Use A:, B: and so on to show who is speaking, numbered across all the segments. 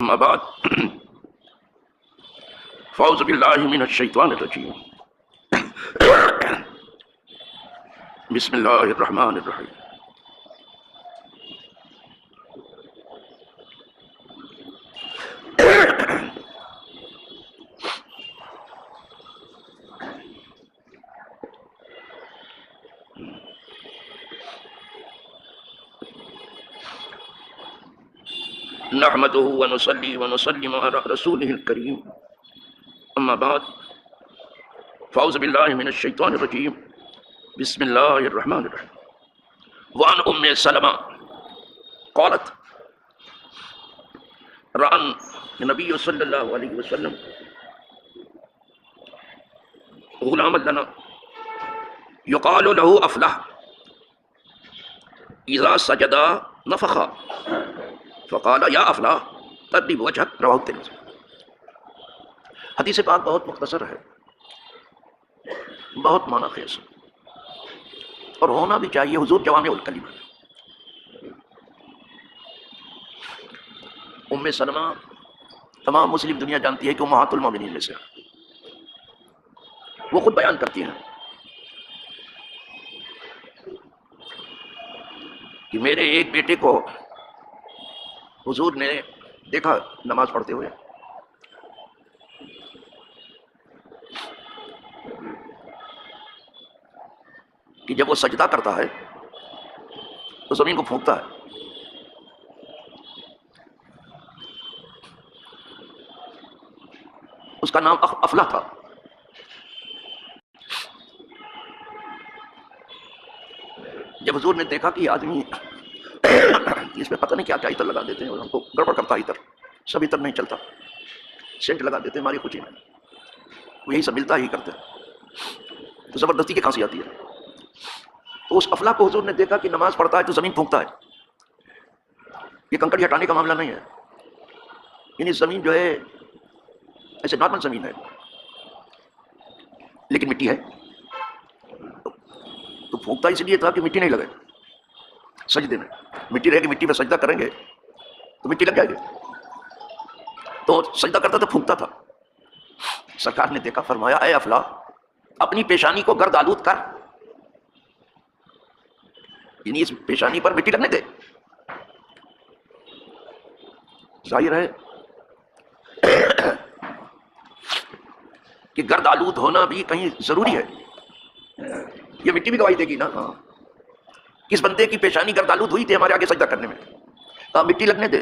A: اما بعد فاعوذ باللہ من الشیطان الرجیم بسم اللہ الرحمن الرحیم نحمده ونصلي ونسلم على رسوله الكريم اما بعد فاعوذ باللہ من الشیطان الرجیم بسم اللہ الرحمن الرحیم وعن ام سلمہ قالت رأى النبي صلی اللہ علیہ وسلم غلاما لنا يقال له افلح اذا سجد نفخ فقال یا افلاح تربیب وجہک رواہ الترمذی۔ حدیث پاک بہت مختصر ہے، بہت معنی خیز اور ہونا بھی چاہیے، حضور جوامع الکلم ہے۔ ام سلمہ تمام مسلم دنیا جانتی ہے کہ امہات المومنین میں سے وہ خود بیان کرتی ہیں کہ میرے ایک بیٹے کو حضور نے دیکھا نماز پڑھتے ہوئے، کہ جب وہ سجدہ کرتا ہے تو زمین کو پھونکتا ہے، اس کا نام افلاح تھا۔ جب حضور نے دیکھا کہ یہ آدمی اس میں پتہ نہیں کیا کیا عطر لگا دیتے ہیں اور ہم کو گڑبڑ کرتا ہے، عطر سب عطر نہیں چلتا، سینٹ لگا دیتے ہیں ہماری خوشی میں، وہ یہی سب ملتا ہی کرتے ہیں تو زبردستی کی کھانسی آتی ہے۔ تو اس افلاح کو حضور نے دیکھا کہ نماز پڑھتا ہے تو زمین پھونکتا ہے، یہ کنکڑی ہٹانے کا معاملہ نہیں ہے، یعنی زمین جو ہے ایسے نارمل زمین ہے لیکن مٹی ہے، تو پھونکتا اس لیے تھا کہ مٹی نہیں لگے سجدے میں، مٹی رہے گی، مٹی میں سجدہ کریں گے تو مٹی لگ جائے گی، تو سجدہ کرتا تو پھونکتا تھا۔ سرکار نے دیکھا، فرمایا اے افلاح اپنی پیشانی کو گرد آلود کر، یعنی اس پیشانی پر مٹی لگنے دے۔ ظاہر ہے کہ گرد آلود ہونا بھی کہیں ضروری ہے، یہ مٹی بھی گواہی دے گی نا، ہاں کس بندے کی پیشانی گرد آلود ہوئی تھی ہمارے آگے سجدہ کرنے میں، تو مٹی لگنے دے،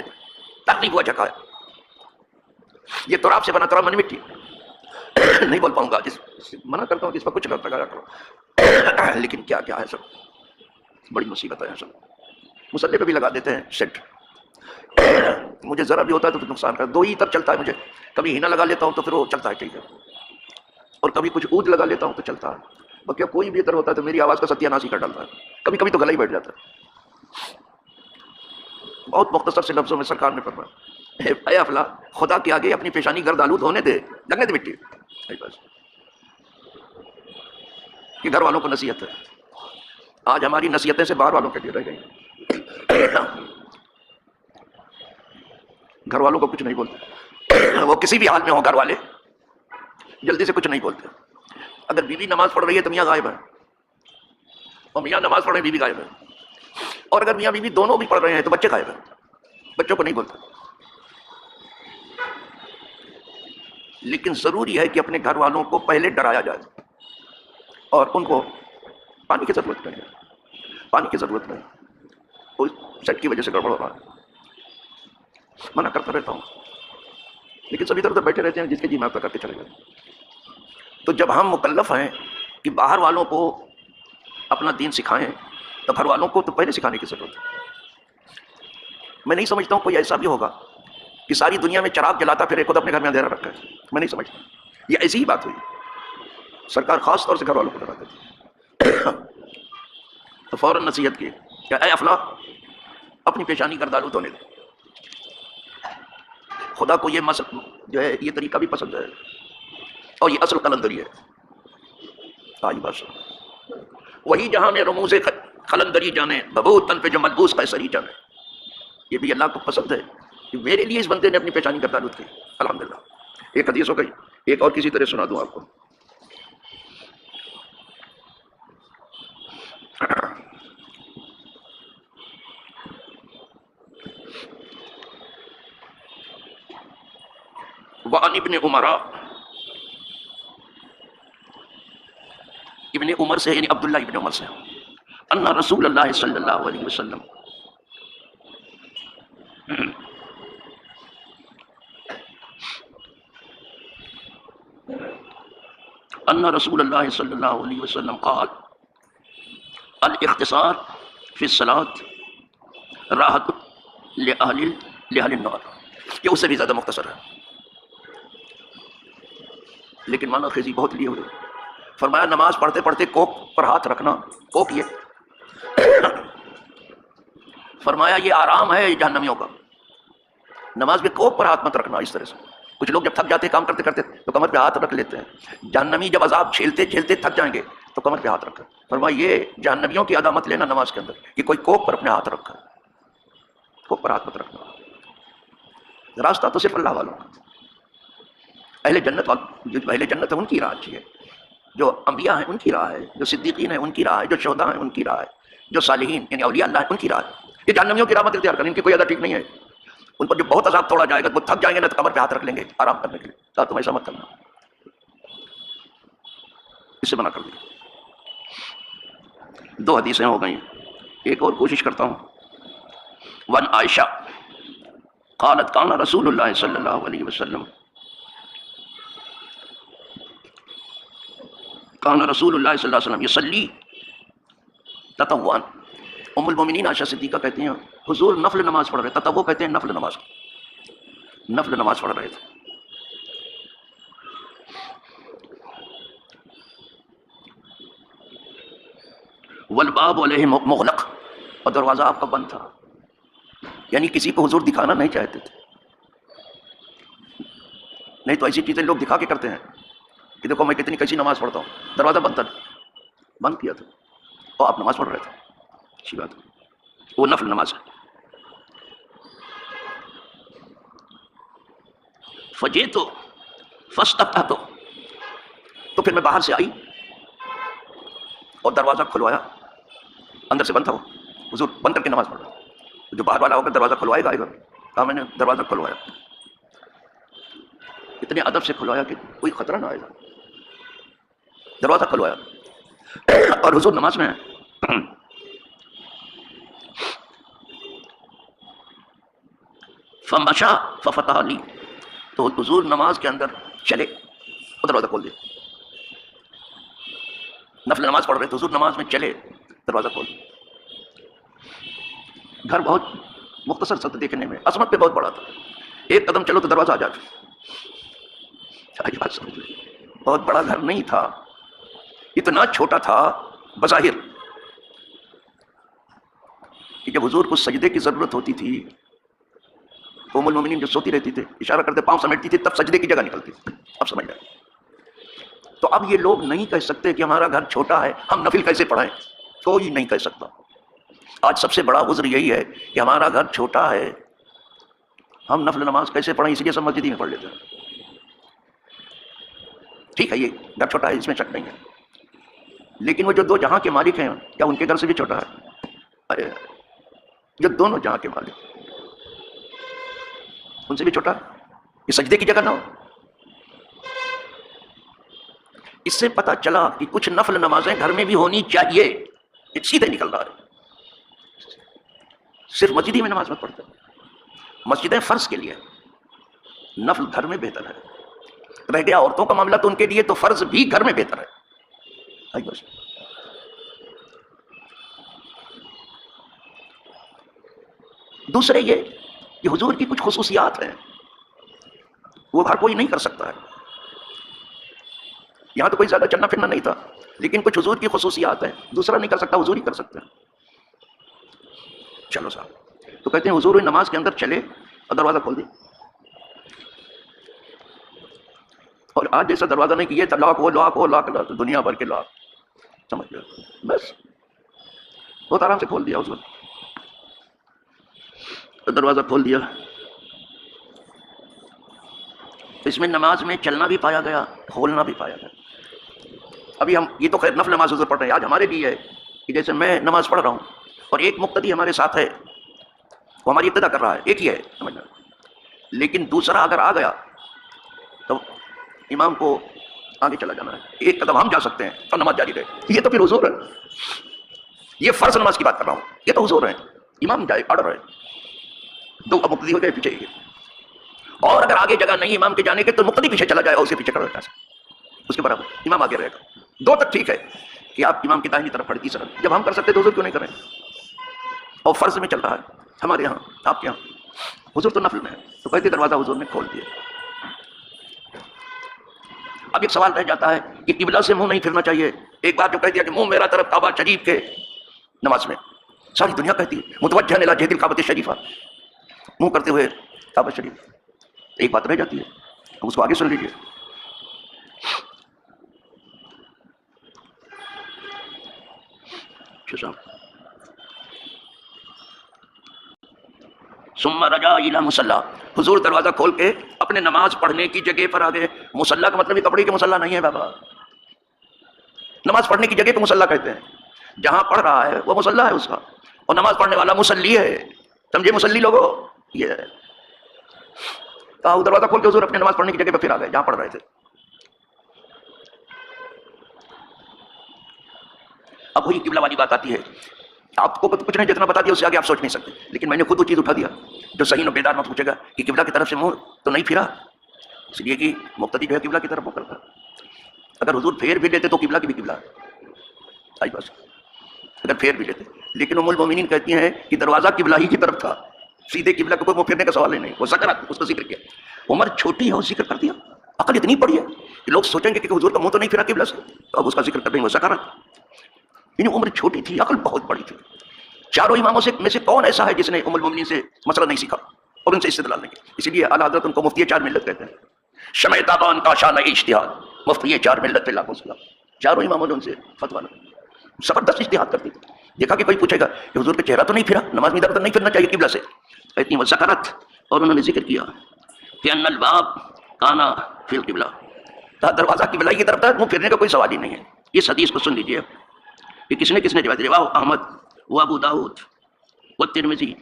A: تکلیف ہوا جگہ ہے، یہ تراب سے بنا، تراب منی مٹی نہیں بول پاؤں گا، منع کرتا ہوں کہ اس پر کچھ کرتا کرو، لیکن کیا کیا ہے سب بڑی مصیبت ہے، سب مسلح پہ بھی لگا دیتے ہیں سیٹ، مجھے ذرا بھی ہوتا ہے تو نقصان کر، دو ہی تب چلتا ہے مجھے، کبھی ہینا لگا لیتا ہوں تو پھر وہ چلتا ہے ٹھیک ہے، اور کبھی کچھ اود لگا لیتا ہوں تو چلتا ہے، باقی کوئی بھی ادھر ہوتا ہے تو میری آواز کا ستیہ ناش ہی کر ڈالتا ہے، کبھی کبھی تو گلا ہی بیٹھ جاتا ہے۔ بہت مختصر سے لفظوں میں سرکار نے فرمایا اے افلاح خدا کے آگے اپنی پیشانی گرد آلود ہونے دے، لگنے دے مٹی، بس۔ کہ گھر والوں کو نصیحت ہے، آج ہماری نصیحتیں سے باہر والوں کے لیے رہ گئی، گھر والوں کو کچھ نہیں بولتے، وہ کسی بھی حال میں ہو گھر والے جلدی سے کچھ نہیں بولتے۔ اگر بیوی نماز پڑھ رہی ہے تو میاں غائب ہے، اور میاں نماز پڑھ رہے ہیں بیوی غائب ہے، اور اگر میاں بیوی دونوں بھی پڑھ رہے ہیں تو بچے غائب ہیں، بچوں کو نہیں بولتے۔ لیکن ضروری ہے کہ اپنے گھر والوں کو پہلے ڈرایا جائے اور ان کو پانی کی ضرورت نہیں ہے، پانی کی ضرورت نہیں، کوئی سیٹ کی وجہ سے گڑبڑ ہو رہا ہے، منع کرتا رہتا ہوں، لیکن سب ادھر ادھر بیٹھے رہتے ہیں، جس کے جی میں کر کے چلے گئے۔ تو جب ہم مکلف ہیں کہ باہر والوں کو اپنا دین سکھائیں تو گھر والوں کو تو پہلے سکھانے کی ضرورت ہے۔ میں نہیں سمجھتا ہوں کوئی ایسا بھی ہوگا کہ ساری دنیا میں چراغ جلاتا پھر خود اپنے گھر میں اندھیرا رکھا ہے، میں نہیں سمجھتا، یہ ایسی ہی بات ہوئی، سرکار خاص طور سے گھر والوں کو ڈراتے تھے۔ تو فوراً نصیحت کی کہ اے افلاح اپنی پیشانی گرد آلود ہونے دے۔ خدا کو یہ مسئلہ جو ہے یہ طریقہ بھی پسند ہے، اور یہ اصل قلندری ہے، آج بات وہی جہاں میں رموز قلندری جانے ببوتن پہ جو ملبوس قیصری جانے، یہ بھی اللہ کو پسند ہے میرے لیے اس بندے نے اپنی پیشانی گردالود کی. الحمدللہ. ایک حدیث ہو گئی. ایک اور کسی طرح سنا دوں آپ کو. وعن ابن عمر، ابن عمر سے یعنی عبداللہ ابن عمر سے، ان رسول اللہ صلی اللہ علیہ وسلم ان رسول اللہ صلی اللہ علیہ وسلم قال الاختصار فی الصلاۃ راحت لأہل النار. یہ اس سے بھی زیادہ مختصر ہے لیکن مانا خیزی بہت لیے ہوئے. فرمایا نماز پڑھتے پڑھتے کوک پر ہاتھ رکھنا. کوک یہ فرمایا یہ آرام ہے جہنمیوں کا. نماز میں کوک پر ہاتھ مت رکھنا. اس طرح سے کچھ لوگ جب تھک جاتے کام کرتے کرتے تو کمر پہ ہاتھ رکھ لیتے ہیں. جہنمی جب عذاب جھیلتے جھیلتے تھک جائیں گے تو کمر پہ ہاتھ رکھا. فرمایا یہ جہنمیوں کی ادا مت لینا نماز کے اندر کہ کوئی کوک پر اپنے ہاتھ رکھا. کوک پر ہاتھ مت رکھنا. راستہ تو صرف اللہ والوں کا. اہل جنت جو اہل جنت ہے ان کی راہ اچھی ہے. جو انبیاء ہیں ان کی راہ ہے. جو صدیقین ہیں ان کی راہ ہے. جو شہداء ہیں ان کی راہ ہے. جو صالحین یعنی اولیاء اللہ ہیں ان کی راہ ہے. یہ جہنمیوں کی راہ مت اختیار کریں. ان کی کوئی ادا ٹھیک نہیں ہے. ان پر جو بہت عذاب توڑا جائے گا وہ تھک جائیں گے نا تو کمر پہ ہاتھ رکھ لیں گے آرام کرنے کے لیے. کہا تم ایسا مت کرنا. اس سے منع کر دیا. 2 حدیثیں ہو گئیں. ایک اور کوشش کرتا ہوں. وان عائشہ قالت کان رسول اللہ صلی اللہ علیہ وسلم کان رسول اللہ صلی اللہ علیہ وسلم یصلی تطوعا. ام المومنین عائشہ صدیقہ کہتی ہیں حضور نفل نماز پڑھ رہے. تطوع کہتے ہیں نفل نماز. نفل نماز پڑھ رہے تھے. والباب علیہ مغلق، اور دروازہ آپ کا بند تھا. یعنی کسی کو حضور دکھانا نہیں چاہتے تھے. نہیں تو ایسی چیزیں لوگ دکھا کے کرتے ہیں کہ دیکھو میں کتنی کیسی نماز پڑھتا ہوں. دروازہ بند تھا. بند کیا تھا اور آپ نماز پڑھ رہے تھے. اچھی بات ہے. وہ نفل نماز ہے. فجئت فاستفتحت، تو پھر میں باہر سے آئی اور دروازہ کھلوایا. اندر سے بند تھا. وہ حضور بند کر کے نماز پڑھ رہا. جو باہر والا ہوگا دروازہ کھلوائے گا آئے گا. کہا میں نے دروازہ کھلوایا. اتنے ادب سے کھلوایا کہ کوئی خطرہ نہ آئے گا. دروازہ کھلوایا اور حضور نماز میں ہیں. فمشا ففتح لی، تو حضور نماز کے اندر چلے اور دروازہ کھول دیا. نفل نماز پڑھ رہے تو حضور نماز میں چلے دروازہ کھول دیا. گھر بہت مختصر سا دیکھنے میں، عظمت پہ بہت بڑا تھا. ایک قدم چلو تو دروازہ آ جاتا. بات سمجھ لیں. بہت بڑا گھر نہیں تھا. اتنا چھوٹا تھا بظاہر کہ جب حضور کو سجدے کی ضرورت ہوتی تھی تو ام المومنین جو سوتی رہتی تھی اشارہ کرتے پاؤں سمیٹتی تھی تب سجدے کی جگہ نکلتی تھی. اب سمجھ جائیں. تو اب یہ لوگ نہیں کہہ سکتے کہ ہمارا گھر چھوٹا ہے ہم نفل کیسے پڑھائیں. کوئی نہیں کہہ سکتا. آج سب سے بڑا عذر یہی ہے کہ ہمارا گھر چھوٹا ہے ہم نفل نماز کیسے پڑھیں. اس لیے سب مسجد ہی میں پڑھ لیتے ہیں. ٹھیک ہے یہ گھر چھوٹا ہے اس میں شک نہیں ہے. لیکن وہ جو 2 جہاں کے مالک ہیں کیا ان کے گھر سے بھی چھوٹا ہے؟ ارے جو دونوں جہاں کے مالک ان سے بھی چھوٹا ہے. یہ سجدے کی جگہ نہ ہو. اس سے پتہ چلا کہ کچھ نفل نمازیں گھر میں بھی ہونی چاہیے. سیدھے نکل رہا ہے. صرف مسجد ہی میں نماز مت پڑھتے. مسجدیں فرض کے لیے، نفل گھر میں بہتر ہے. رہ گیا عورتوں کا معاملہ تو ان کے لیے تو فرض بھی گھر میں بہتر ہے. دوسرے یہ کہ حضور کی کچھ خصوصیات ہیں وہ ہر کوئی نہیں کر سکتا ہے. یہاں تو کوئی زیادہ چلنا پھرنا نہیں تھا لیکن کچھ حضور کی خصوصیات ہیں دوسرا نہیں کر سکتا. حضور ہی کر سکتے ہیں. چلو صاحب تو کہتے ہیں حضور نماز کے اندر چلے اور دروازہ کھول دیا. اور آج جیسا دروازہ نہیں کہ یہ لاک وہ لاک وہ لاک دنیا بھر کے لاک سمجھ گئے. بس بہت آرام سے کھول دیا حضور. دروازہ کھول دیا اس میں نماز میں چلنا بھی پایا گیا، کھولنا بھی پایا گیا. ابھی ہم یہ تو خیر نفل نماز حضور پڑھ رہے ہیں، آج ہمارے لیے ہے کہ جیسے میں نماز پڑھ رہا ہوں اور ایک مقتدی ہمارے ساتھ ہے، وہ ہماری ابتدا کر رہا ہے، ایک ہی ہے سمجھنا، لیکن دوسرا اگر آ گیا تو امام کو آگے چلا جانا ہے، ایک قدم ہم جا سکتے ہیں تو نماز جاری رہے. یہ تو پھر حضور ہے، یہ فرض نماز کی بات کر رہا ہوں، یہ تو حضور ہے، امام جائے آرڈر ہے، دو مقتدی ہو جائے پیچھے ہی. اور اگر آگے جگہ نہیں امام کے جانے کے تو مقتدی پیچھے چلا جائے اور اسے پیچھے کر دیتا ہے، اس کے برابر امام آگے رہے گا. دو تک ٹھیک ہے کہ آپ امام کی داہنی طرف کھڑی، تیسرا جب ہم کر سکتے تو حضور کیوں نہیں کریں؟ اور فرض میں چل رہا ہے ہمارے یہاں، آپ کے یہاں، حضور تو نفل میں ہے، تو کہتے دروازہ حضور نے کھول دیا. اب ایک سوال رہ جاتا ہے کہ قبلہ سے منہ نہیں پھرنا چاہیے. ایک بات جو کہہ دیا کہ منہ میرا طرف کعبہ شریف کے، نماز میں ساری دنیا کہتی ہے متوجہ الی جہت الکعبۃ الشریفہ، منہ کرتے ہوئے کعبہ شریف. ایک بات رہ جاتی ہے، اب اس کو آگے سن لیجیے. ثم رجع الى مصلی، حضور دروازہ کھول کے اپنے نماز پڑھنے کی جگہ پر آ گئے. مصلی کا مطلب یہ کپڑے کے مصلی نہیں ہے بابا، نماز پڑھنے کی جگہ کو مصلی کہتے ہیں. جہاں پڑھ رہا ہے وہ مصلی ہے اس کا، اور نماز پڑھنے والا مصلی ہے. سمجھے مصلی لوگوں؟ یہ ہے. کہا دروازہ کھول کے حضور اپنے نماز پڑھنے کی جگہ پہ پھر آ گئے جہاں پڑھ رہے تھے. اب وہی قبلہ والی بات آتی ہے. آپ کو کچھ نہیں جتنا بتا دیا اس سے آگے آپ سوچ نہیں سکتے، لیکن میں نے خود وہ چیز اٹھا دیا جو صحیح نہ بیدار مت پوچھے گا کہ قبلہ کی طرف سے منہ تو نہیں پھرا، اس لیے کہ مقتدی جو ہے قبلہ کی طرف منہ کرتا. اگر حضور پھیر بھی لیتے تو قبلہ کی بھی قبلہ آئی بس، اگر پھیر بھی لیتے. لیکن ام المومنین کہتی ہیں کہ دروازہ قبلہ ہی کی طرف تھا، سیدھے قبلہ کو کوئی منہ پھیرنے کا سوال ہی نہیں. وہ ذکر اس کا ذکر کیا. عمر چھوٹی ہے اور ذکر کر دیا. عقل اتنی بڑی ہے کہ لوگ سوچیں گے کہ حضور کا منہ تو نہیں پھرا قبلہ سے، تو اب اس کا ذکر کر دیں گے. وہ ذکر یعنی عمر چھوٹی تھی، عقل بہت بڑی تھی. چاروں اماموں سے میں سے کون ایسا ہے جس نے ام المومنین سے مسئلہ نہیں سیکھا اور ان سے استدلال نہیں کیا؟ اسی لیے اعلیٰ حضرت ان کو مفتی چار ملت کہتے ہیں. شمع تابان کا شان اجتہاد، مفتی چار ملت پہ لاکھوں سلام. چاروں اماموں نے ان سے فتویٰ لیا، زبردست اجتہاد کرتے تھے. دیکھا کہ کوئی پوچھے گا کہ حضور کا چہرہ تو نہیں پھرا، نماز میں ادھر ادھر نہیں پھرنا چاہیے قبلہ سے، اتنی وہ ذکرت. اور انہوں نے ذکر کیا کہ ان الباب کانا فی القبلہ، دروازہ قبلہ کی طرف تھا، منہ پھرنے کا کوئی سوال ہی نہیں ہے. اس حدیث کو سن لیجیے کہ کس نے روایت. رواه احمد و ابو داؤد والترمذی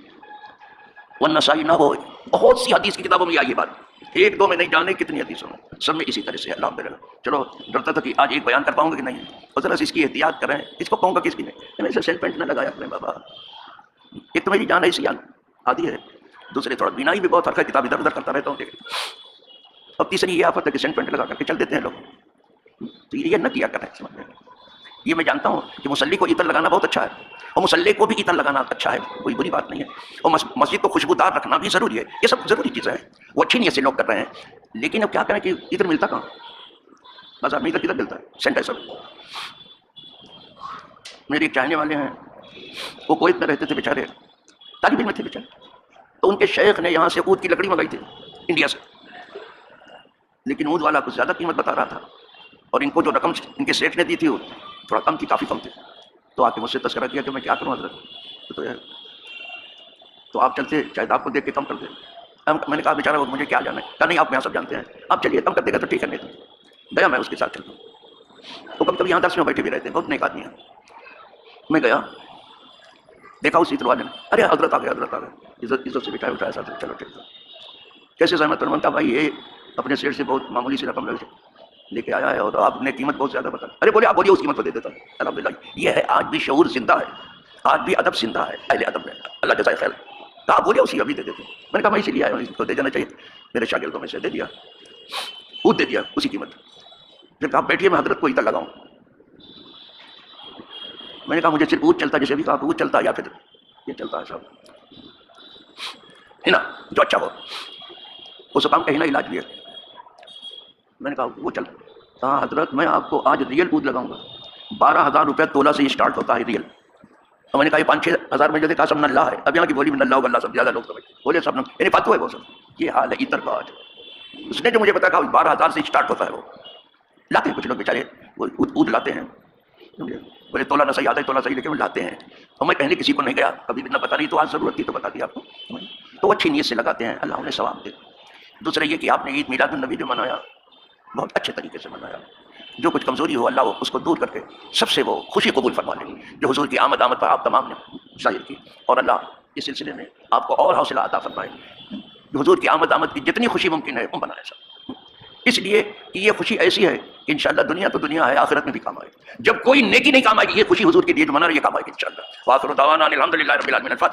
A: والنسائی. نہ ہو بہت سی حدیث کی کتابوں میں آئی یہ بات، ایک دو میں نہیں جانے کتنی حدیثوں میں، سب میں اسی طرح سے. الحمدللہ. چلو ڈرتا تھا کہ آج ایک بیان کر پاؤں گا کہ نہیں، اور ذرا اس کی احتیاط کریں. اس کو کہوں گا کس کی نہیں، ایسے سیل پینٹ نہ لگایا کریں بابا. ایک تو میری جان ایسی آدھی ہے، دوسرے تھوڑا بینائی بھی بہت فرق ہے، کتاب ادھر ادھر کرتا رہتا ہوں. اب تیسری یہ آفت ہے کہ سینٹ پینٹ لگا کر کے چل دیتے ہیں لوگ. تو یہ نہ کیا کریں. سمجھ میں یہ میں جانتا ہوں کہ مصلی کو عطر لگانا بہت اچھا ہے، اور مصلی کو بھی عطر لگانا اچھا ہے، کوئی بری بات نہیں ہے. اور مسجد کو خوشبودار رکھنا بھی ضروری ہے. یہ سب ضروری چیزیں ہیں، وہ اچھی نیت سے لوگ کر رہے ہیں. لیکن اب کیا کریں کہ عطر ملتا کہاں؟ بازار میں عطر ملتا ہے، سینٹ ہے سب. میرے ایک چاہنے والے ہیں، وہ کویت میں رہتے تھے بیچارے، طالب علم تھے بیچارے. تو ان کے شیخ نے یہاں سے اود کی لکڑی منگائی تھی انڈیا سے، لیکن اود والا کچھ زیادہ قیمت بتا رہا تھا، اور ان کو جو رقم ان کے سیٹ نے دی تھی وہ تھوڑا کم تھی، کافی کم تھی. تو آ کے مجھ سے تذکرہ کیا کہ میں کیا کروں حضرت، تو آپ چلتے شاید آپ کو دیکھ کے کم کر دیں. میں نے کہا بیچارہ وہ مجھے کیا جانا ہے. کہا نہیں آپ یہاں سب جانتے ہیں، آپ چلیے کم کر دے گا تو ٹھیک ہے. نہیں تو گیا میں اس کے ساتھ چلتا ہوں. وہ کبھی کبھی یہاں درس میں بیٹھے بھی رہتے ہیں، بہت نیک آدمی ہیں. میں گیا دیکھا اسی طرح نے، ارے حضرت آ گئے، حضرت آ گئے، عزت سے بٹھایا اٹھایا ساتھ. چلو ٹھیک ہے، کیسے سہمت کرنا؟ بھائی یہ اپنے سیٹ سے بہت معمولی سی رقم لے کے آیا ہے اور آپ نے قیمت بہت زیادہ بتا. ارے بولے آپ بولیے اس قیمت کو دے دیتا ہوں. الحمدللہ یہ ہے، آج بھی شعور زندہ ہے، آج بھی ادب زندہ ہے، اہل ادب ہے، اللہ جزائے خیر. تو آپ بولے اسی ابھی دے دیتے. میں نے کہا میں اسی لیے آیا ہوں، اس کو دے جانا چاہیے. میرے شاگردوں میں سے دے دیا، خود دے دیا اسی قیمت. پھر کہا بیٹھیے میں حضرت کو عطر لگاؤں. میں نے کہا مجھے صرف اونٹ چلتا، جیسے بھی کہا اونٹ چلتا یا پھر یہ چلتا ہے صاحب ہے نا، جو اچھا ہو. اس کام کہیں نہ علاج بھی ہے. میں نے کہا وہ چل. کہا حضرت میں آپ کو آج ریئل اود لگاؤں گا، 12,000 روپے تولہ سے یہ اسٹارٹ ہوتا ہے ریئل. اور میں نے کہا یہ 5-6 ہزار میں جو دیکھا سب نلہ ہے. اب یہاں کی بولی میں نلہ ہوگا، سب زیادہ لوگ تو بولے سب یعنی فتویٰ ہے وہ سب. یہ حال ہے عطر کا آج. اس نے جو مجھے بتایا 12,000 سے اسٹارٹ ہوتا ہے، وہ لاتے ہیں کچھ لوگ بیچارے، وہ اود لاتے ہیں. بولے تولہ نہ صحیح آتا ہے، تولہ صحیح، لیکن وہ لاتے ہیں. اور میں کہنے کسی کو نہیں گیا کبھی بھی، نہ پتا نہیں تو آج ضرورت تھی تو بتا دیا آپ کو. تو اچھی نیت سے لگاتے ہیں، اللہ انہیں ثواب دے. دوسرا یہ کہ آپ نے عید میلاد النبی جو منایا بہت اچھے طریقے سے منایا. جو کچھ کمزوری ہو اللہ اس کو دور کر کے سب سے وہ خوشی قبول فرما لے جو حضور کی آمد پر آپ تمام نے ظاہر کی. اور اللہ اس سلسلے میں آپ کو اور حوصلہ عطا فرمائے جو حضور کی آمد کی جتنی خوشی ممکن ہے وہ بنائے سب. اس لیے کہ یہ خوشی ایسی ہے کہ انشاءاللہ دنیا تو دنیا ہے آخرت میں بھی کام آئے. جب کوئی نیکی نہیں کام آئے گی یہ خوشی حضور کے لیے جو منا رہا ہے یہ کام آئے گی انشاءاللہ. وآخر دعوانا الحمدللہ رب العالمین. الفاتحہ.